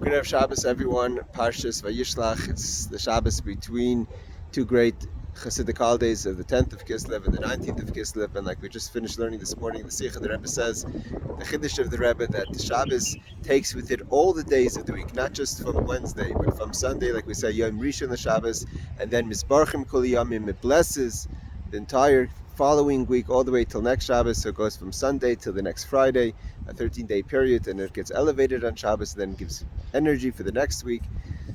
Good of Shabbos, everyone. Parshas Vayishlach. It's the Shabbos between two great Hasidic holidays of the 10th of Kislev and the 19th of Kislev. And like we just finished learning this morning, the Sikha, the Rebbe says, the Chiddush of the Rebbe, that the Shabbos takes with it all the days of the week, not just from Wednesday, but from Sunday, like we say, Yom Rishon the Shabbos, and then Mizbarchim Kol Yamim, it blesses the entire following week all the way till next Shabbos. So it goes from Sunday till the next Friday, a 13-day period, and it gets elevated on Shabbos, then gives energy for the next week.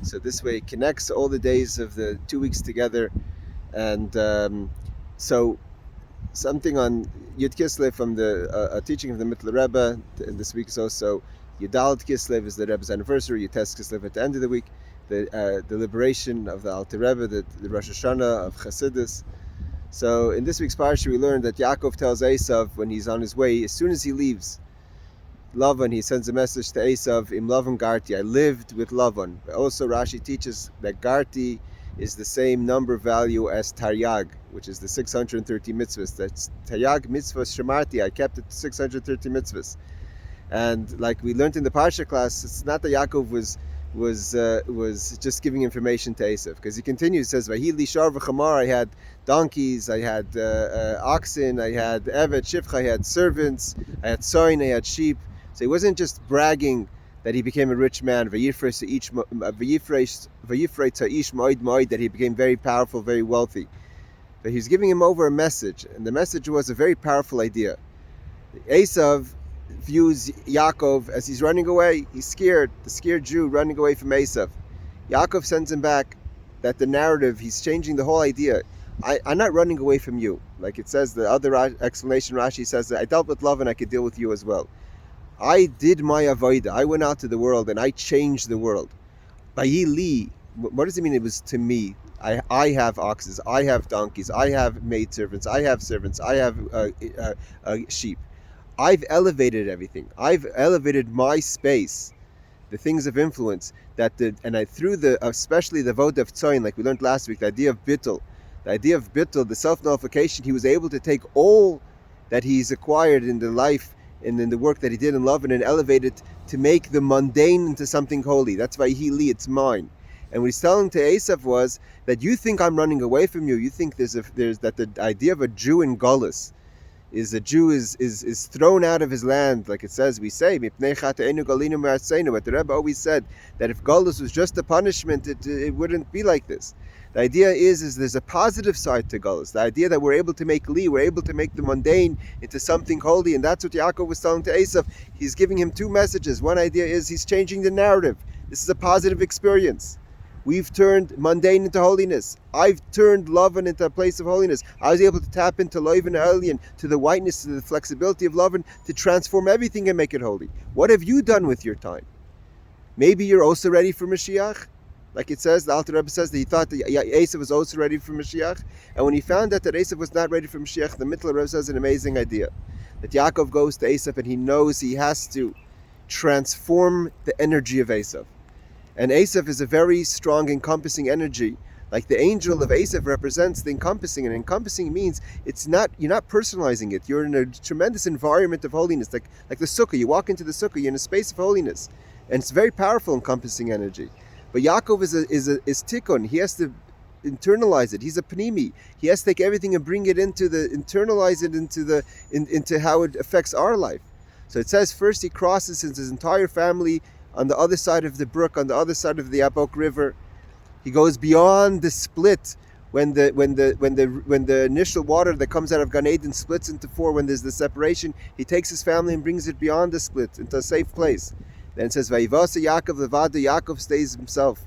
So this way it connects all the days of the 2 weeks together. And so something on Yud Kislev from the teaching of the Mittler Rebbe, and this week is also Yudalad Kislev is the Rebbe's anniversary, Yutes Kislev at the end of the week, the liberation of the Alter Rebbe, the Rosh Hashanah of Chassidus. So in this week's parsha we learned that Yaakov tells Esav when he's on his way, as soon as he leaves Lavan, he sends a message to Esav, Im Lavan Garti, I lived with Lavan. Also Rashi teaches that Garti is the same number value as Taryag, which is the 630 mitzvahs. That's Taryag mitzvahs Shemarti, I kept it 630 mitzvahs. And like we learned in the parsha class, it's not that Yaakov was just giving information to Esav, because he continues, says, Vahili shar v'chamar, I had donkeys, I had oxen, I had evet, shivcha, I had servants, I had soin, I had sheep. So he wasn't just bragging that he became a rich man, that he became very powerful, very wealthy. But he's giving him over a message, and the message was a very powerful idea. Esav views Yaakov as he's running away. He's scared, the scared Jew running away from Esav. Yaakov sends him back that the narrative, he's changing the whole idea. I'm not running away from you. Like it says, the other explanation, Rashi says that I dealt with love and I could deal with you as well. I did my avodah. I went out to the world and I changed the world. Vayili, what does it mean? It was to me. I have oxes, I have donkeys, I have maidservants, I have servants, I have sheep. I've elevated everything. I've elevated my space, the things of influence through especially the vod of tzoyin, like we learned last week, the idea of bittul, the self-nullification. He was able to take all that he's acquired in the life and in the work that he did in love and elevate it to make the mundane into something holy. That's why it's mine. And what he's telling to Esav was that you think I'm running away from you. You think there's that the idea of a Jew in Gullus is a Jew is thrown out of his land, like it says, we say, but the Rebbe always said that if Gullus was just a punishment, it wouldn't be like this. The idea is there's a positive side to Gullus. The idea that we're able to make we're able to make the mundane into something holy, and that's what Yaakov was telling to Esav. He's giving him two messages. One idea is he's changing the narrative. This is a positive experience. We've turned mundane into holiness. I've turned Lavan into a place of holiness. I was able to tap into Loivan Elyon, to the whiteness, to the flexibility of Lavan, to transform everything and make it holy. What have you done with your time? Maybe you're also ready for Mashiach. Like it says, the Alter Rebbe says that he thought that Esav was also ready for Mashiach. And when he found out that Esav was not ready for Mashiach, the Mittler Rebbe says an amazing idea. That Yaakov goes to Esav and he knows he has to transform the energy of Esav. And Esav is a very strong encompassing energy. Like the angel of Esav represents the encompassing, and encompassing means you're not personalizing it. You're in a tremendous environment of holiness, like the sukkah. You walk into the sukkah, you're in a space of holiness, and it's very powerful encompassing energy. But Yaakov is tikkun. He has to internalize it. He's a pnimi. He has to take everything and bring it internalize it into how it affects our life. So it says first he crosses his entire family on the other side of the brook, on the other side of the Abok River. He goes beyond the split when the initial water that comes out of Gan Eden splits into four. When there's the separation, he takes his family and brings it beyond the split into a safe place. Then it says Vayivasa Yaakov Levada. Yaakov stays himself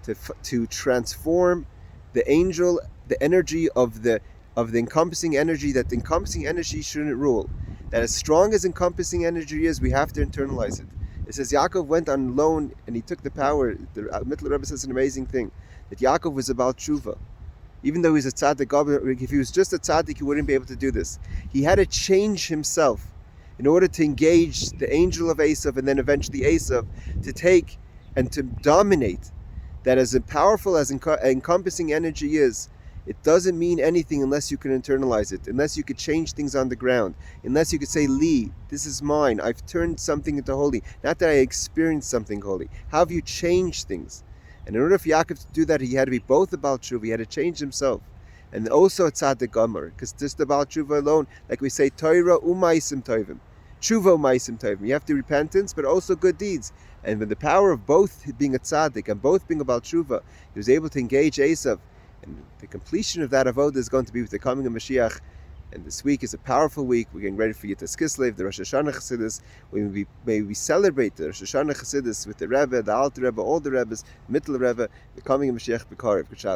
to transform the angel, the energy of the encompassing energy. That the encompassing energy shouldn't rule. That as strong as encompassing energy is, we have to internalize it. It says Yaakov went on loan and he took the power. The Mittler Rebbe says an amazing thing, that Yaakov was about tshuva. Even though he's a tzaddik, if he was just a tzaddik, he wouldn't be able to do this. He had to change himself in order to engage the angel of Esav and then eventually Esav to take and to dominate. That as powerful as encompassing energy is, It doesn't mean anything unless you can internalize it, unless you could change things on the ground, unless you could say, Li, this is mine. I've turned something into holy. Not that I experienced something holy. How have you changed things? And in order for Yaakov to do that, he had to be both a Baal Tshuva, he had to change himself. And also a Tzaddik Gomer, because just the Baal Tshuva alone, like we say, Torah u'maisim tovim. Tshuva u'maisim tovim. You have to repentance, but also good deeds. And with the power of both being a Tzaddik and both being a Baal Tshuva, he was able to engage Esav. And the completion of that avodah is going to be with the coming of Mashiach. And this week is a powerful week. We're getting ready for Yud Kislev, the Rosh Hashanah Chassidus. May we celebrate the Rosh Hashanah Chassidus with the Rebbe, the Alter Rebbe, all the Rebbes, Mittel Rebbe, the coming of Mashiach B'Karev. Good Shabbos.